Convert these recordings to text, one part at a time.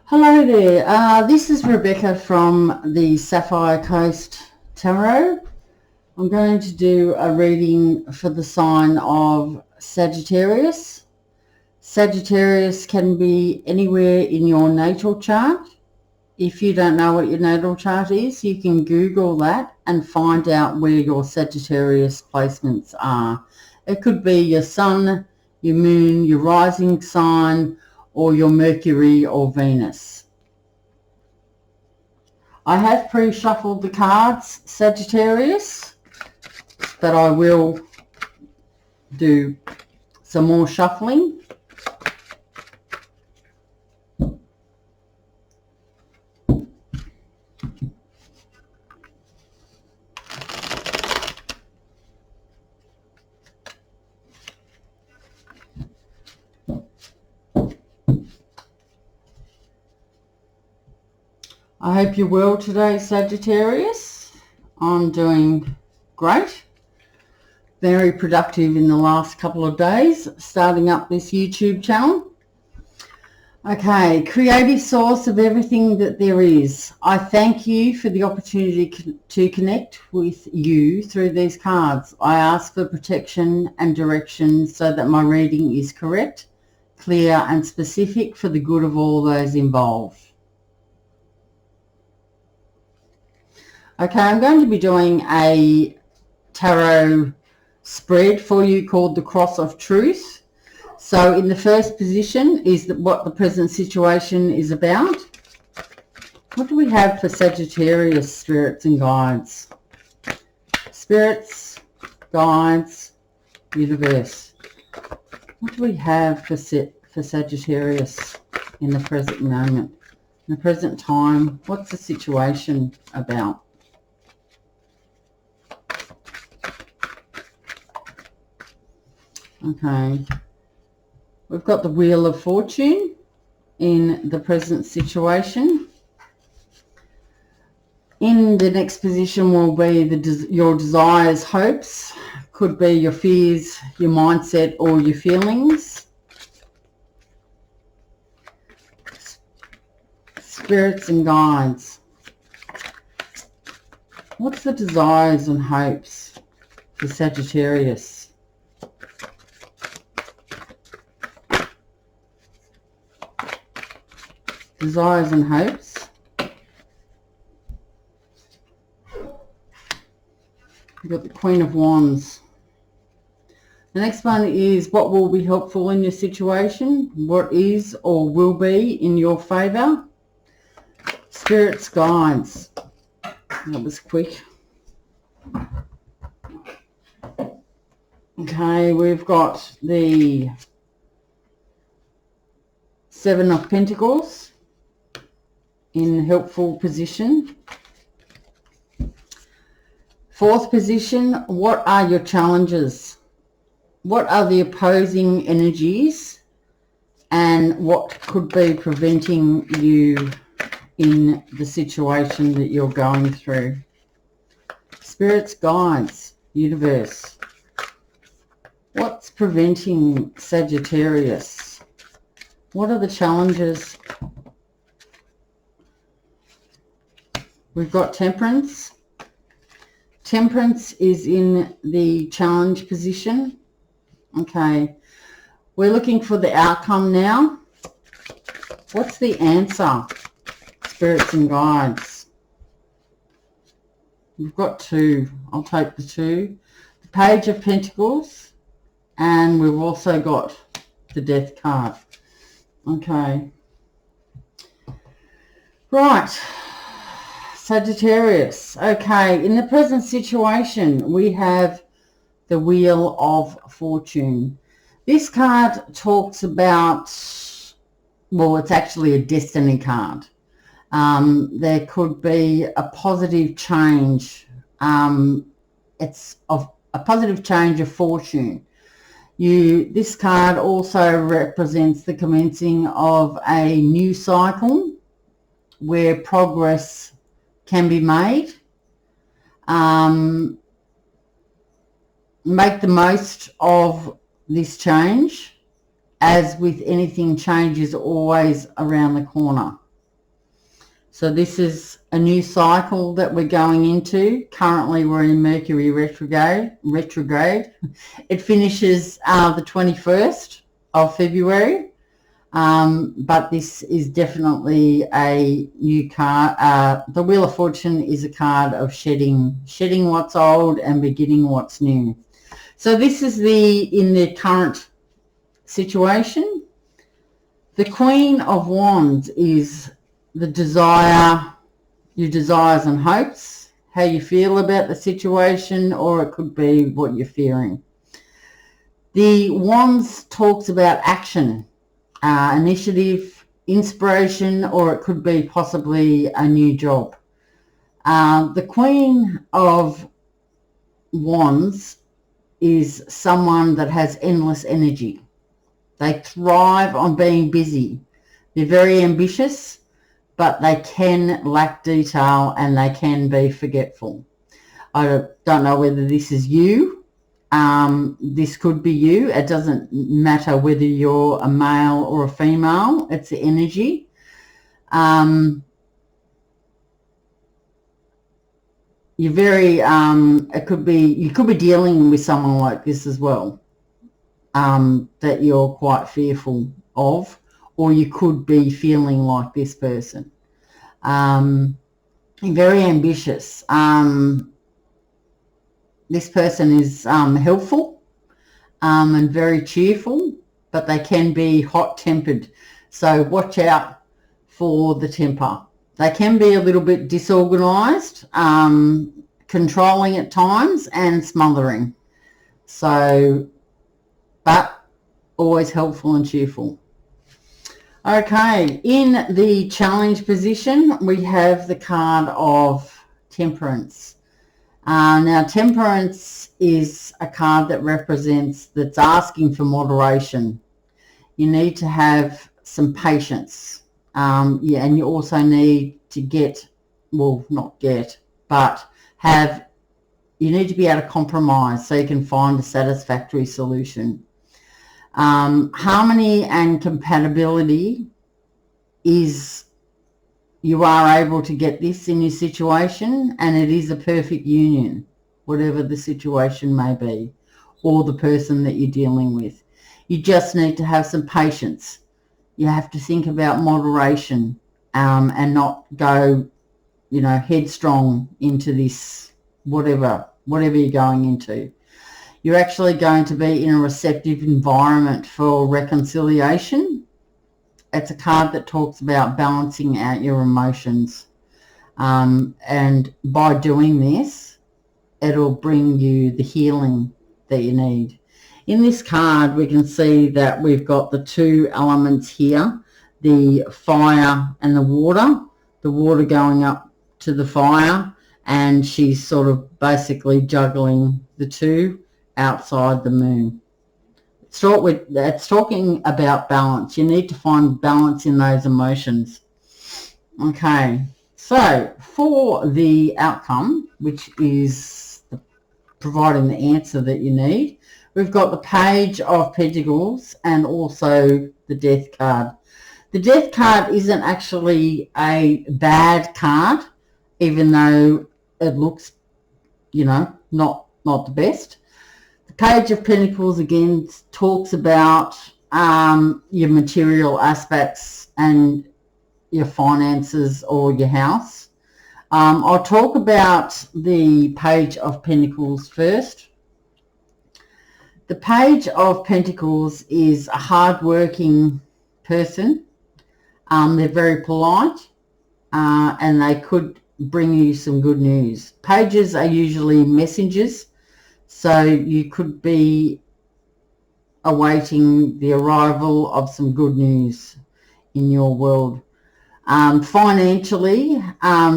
Hello there, this is Rebecca from the Sapphire Coast Tarot. I'm going to do a reading for the sign of Sagittarius. Sagittarius can be anywhere in your natal chart. If you don't know what your natal chart is, you can Google that and find out where your Sagittarius placements are. It could be your sun, your moon, your rising sign, or your Mercury or Venus. I have pre-shuffled the cards, Sagittarius, but I will do some more shuffling. I hope you're well today, Sagittarius. I'm doing great. Very productive in the last couple of days, starting up this YouTube channel. Okay, creative source of everything that there is. I thank you for the opportunity to connect with you through these cards. I ask for protection and direction so that my reading is correct, clear and specific for the good of all those involved. Okay, I'm going to be doing a tarot spread for you called the Cross of Truth. So in the first position is what the present situation is about. What do we have for Sagittarius spirits and guides? Spirits, guides, universe. What do we have for Sagittarius in the present moment? In the present time, what's the situation about? Okay, we've got the Wheel of Fortune in the present situation. In the next position will be your desires, hopes, could be your fears, your mindset or your feelings. Spirits and guides. What's the desires and hopes for Sagittarius? Desires and hopes. We've got the Queen of Wands. The next one is what will be helpful in your situation, what is or will be in your favour. Spirits, guides. That was quick. Okay, we've got the Seven of Pentacles in helpful position. Fourth position, what are your challenges? What are the opposing energies and what could be preventing you in the situation that you're going through? Spirits, guides, universe. What's preventing Sagittarius? What are the challenges? We've got Temperance. Temperance is in the challenge position. Okay, we're looking for the outcome now. What's the answer? Spirits and guides. We've got two. I'll take the two. The Page of Pentacles, and we've also got the Death card. Okay. Right. Sagittarius. Okay, in the present situation, we have the Wheel of Fortune. This card talks about, well, it's actually a destiny card. There could be a positive change. It's of a positive change of fortune. This card also represents the commencing of a new cycle where progress can be made. Make the most of this change. As with anything, change is always around the corner. So this is a new cycle that we're going into. Currently we're in Mercury retrograde. It finishes the 21st of February. But this is definitely a new card. The Wheel of Fortune is a card of shedding what's old and beginning what's new. So this is in the current situation. The Queen of Wands is the desire, your desires and hopes, how you feel about the situation, or it could be what you're fearing. The Wands talks about action, initiative, inspiration, or it could be possibly a new job. The Queen of Wands is someone that has endless energy. They thrive on being busy. They're very ambitious, but they can lack detail and they can be forgetful. I don't know whether this is you. This could be you. It doesn't matter whether you're a male or a female. It's the energy. You're very, you could be dealing with someone like this as well, that you're quite fearful of, or you could be feeling like this person. Very ambitious. This person is helpful and very cheerful, but they can be hot-tempered. So watch out for the temper. They can be a little bit disorganised, controlling at times and smothering. So, but always helpful and cheerful. Okay, in the challenge position, we have the card of Temperance. Now, Temperance is a card that represents, that's asking for moderation. You need to have some patience. And you also need to you need to be able to compromise so you can find a satisfactory solution. Harmony and compatibility is, you are able to get this in your situation, and it is a perfect union, whatever the situation may be, or the person that you're dealing with. You just need to have some patience. You have to think about moderation, and not go, headstrong into this, whatever you're going into. You're actually going to be in a receptive environment for reconciliation. It's a card that talks about balancing out your emotions. And by doing this, it'll bring you the healing that you need. In this card, we can see that we've got the two elements here, the fire and the water going up to the fire, and she's sort of basically juggling the two outside the moon. It's talking about balance. You need to find balance in those emotions. Okay, so for the outcome, which is providing the answer that you need, we've got the Page of Pentacles and also the Death card. The Death card isn't actually a bad card, even though it looks, not the best. The Page of Pentacles again talks about your material aspects and your finances or your house. I'll talk about the Page of Pentacles first. The Page of Pentacles is a hard-working person. They're very polite, and they could bring you some good news. Pages are usually messengers, so you could be awaiting the arrival of some good news in your world. Financially,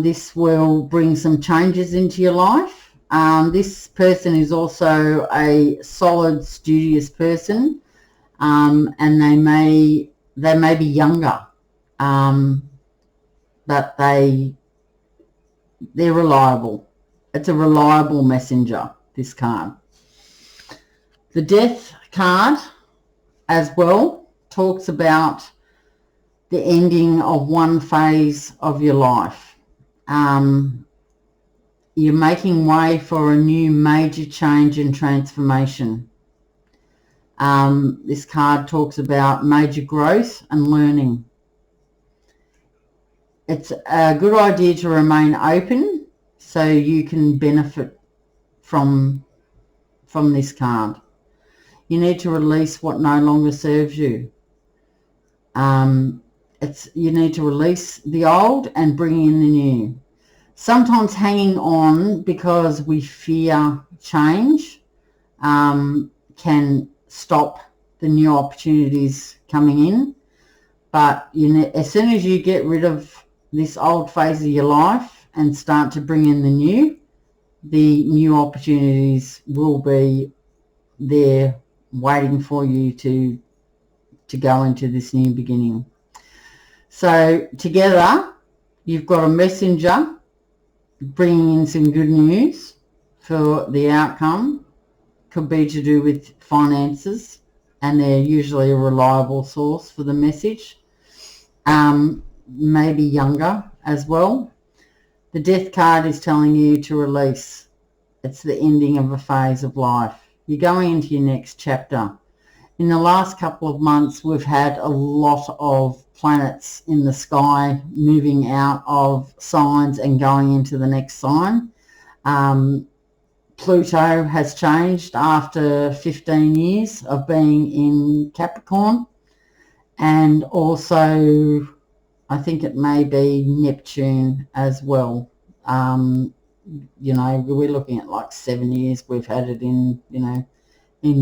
this will bring some changes into your life. This person is also a solid, studious person, and they may be younger, but they're reliable. It's a reliable messenger, this card. The Death card as well talks about the ending of one phase of your life. You're making way for a new major change and transformation. This card talks about major growth and learning. It's a good idea to remain open so you can benefit from this card. You need to release what no longer serves you. You need to release the old and bring in the new. Sometimes hanging on because we fear change can stop the new opportunities coming in. But as soon as you get rid of this old phase of your life and start to bring in the new opportunities will be there waiting for you to go into this new beginning. So together, you've got a messenger bringing in some good news for the outcome. Could be to do with finances, and they're usually a reliable source for the message. Maybe younger as well. The death card is telling you to release. It's the ending of a phase of life. You're going into your next chapter. In the last couple of months, we've had a lot of planets in the sky moving out of signs and going into the next sign. Pluto has changed after 15 years of being in Capricorn, and also I think it may be Neptune as well. We're looking at like 7 years we've had it in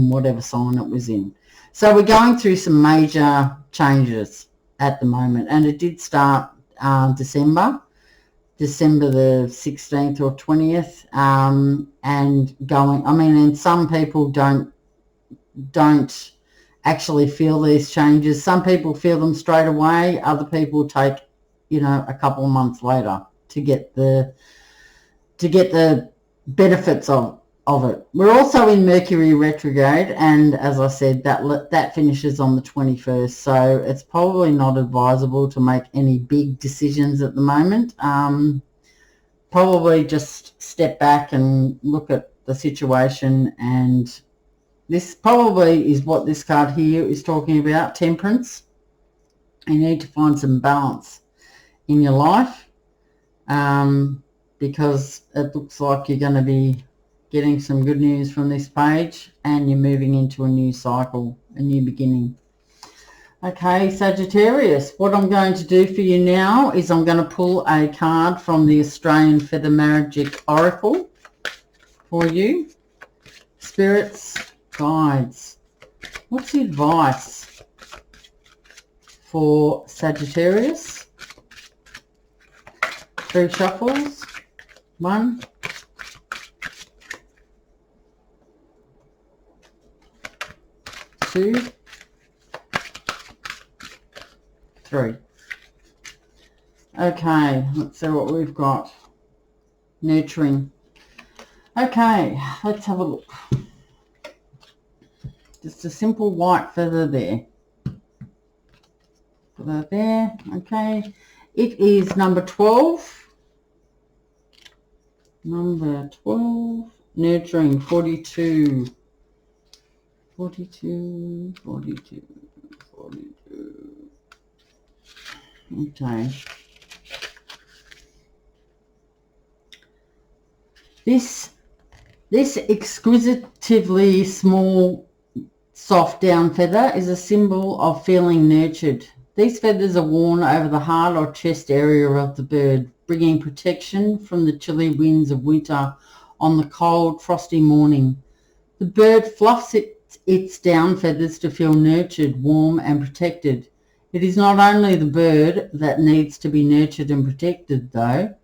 whatever sign it was in. So we're going through some major changes at the moment, and it did start December the 16th or 20th, and going, and some people don't actually feel these changes. Some people feel them straight away. Other people take, a couple of months later to get the benefits of it. We're also in Mercury retrograde, and as I said, that finishes on the 21st, so it's probably not advisable to make any big decisions at the moment. Probably just step back and look at the situation, and this probably is what this card here is talking about, temperance. You need to find some balance in your life, because it looks like you're going to be getting some good news from this page, and you're moving into a new cycle, a new beginning. Okay, Sagittarius, what I'm going to do for you now is I'm going to pull a card from the Australian Feather Magic Oracle for you. Spirits, guides, what's the advice for Sagittarius? 3 shuffles. 1, 2, 3. Okay, let's see what we've got. Nurturing. Okay, let's have a look. Just a simple white feather there. Put that there. Okay. It is number 12. Number 12. Nurturing. 42. 42. 42. 42. Okay. This exquisitively small soft down feather is a symbol of feeling nurtured. These feathers are worn over the heart or chest area of the bird, bringing protection from the chilly winds of winter on the cold, frosty morning. The bird fluffs its down feathers to feel nurtured, warm and protected. It is not only the bird that needs to be nurtured and protected, though,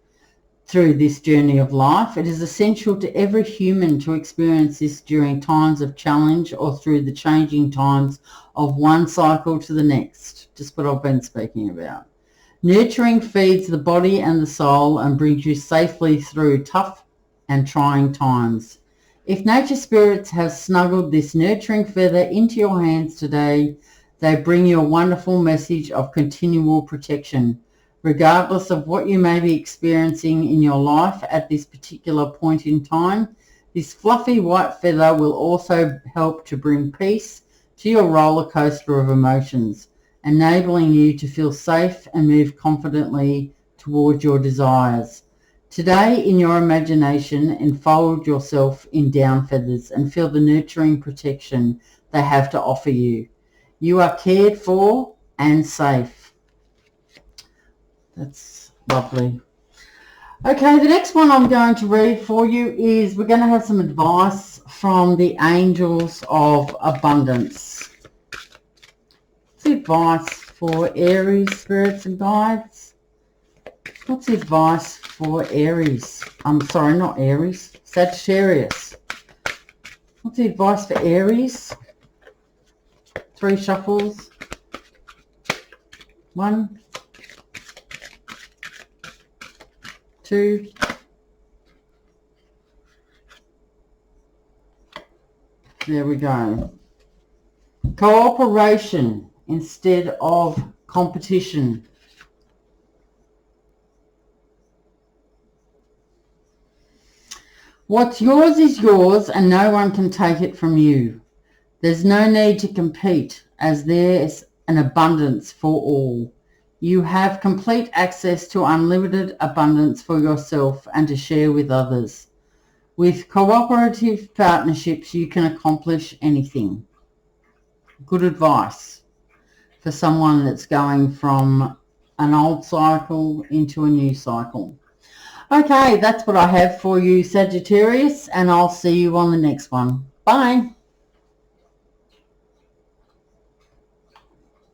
through this journey of life. It is essential to every human to experience this during times of challenge or through the changing times of one cycle to the next. Just what I've been speaking about. Nurturing feeds the body and the soul and brings you safely through tough and trying times. If nature spirits have snuggled this nurturing feather into your hands today, They bring you a wonderful message of continual protection. Regardless of what you may be experiencing in your life at this particular point in time, this fluffy white feather will also help to bring peace to your roller coaster of emotions, enabling you to feel safe and move confidently towards your desires. Today, in your imagination, enfold yourself in down feathers and feel the nurturing protection they have to offer you. You are cared for and safe. That's lovely. Okay, the next one I'm going to read for you is we're going to have some advice from the angels of abundance. What's the advice for Aries, spirits and guides? What's the advice for Aries? I'm sorry, not Aries, Sagittarius. What's the advice for Aries? 3 shuffles. 1, 2, there we go. Cooperation instead of competition. What's yours is yours and no one can take it from you. There's no need to compete as there's an abundance for all. You have complete access to unlimited abundance for yourself and to share with others. With cooperative partnerships, you can accomplish anything. Good advice for someone that's going from an old cycle into a new cycle. Okay, that's what I have for you, Sagittarius, and I'll see you on the next one. Bye.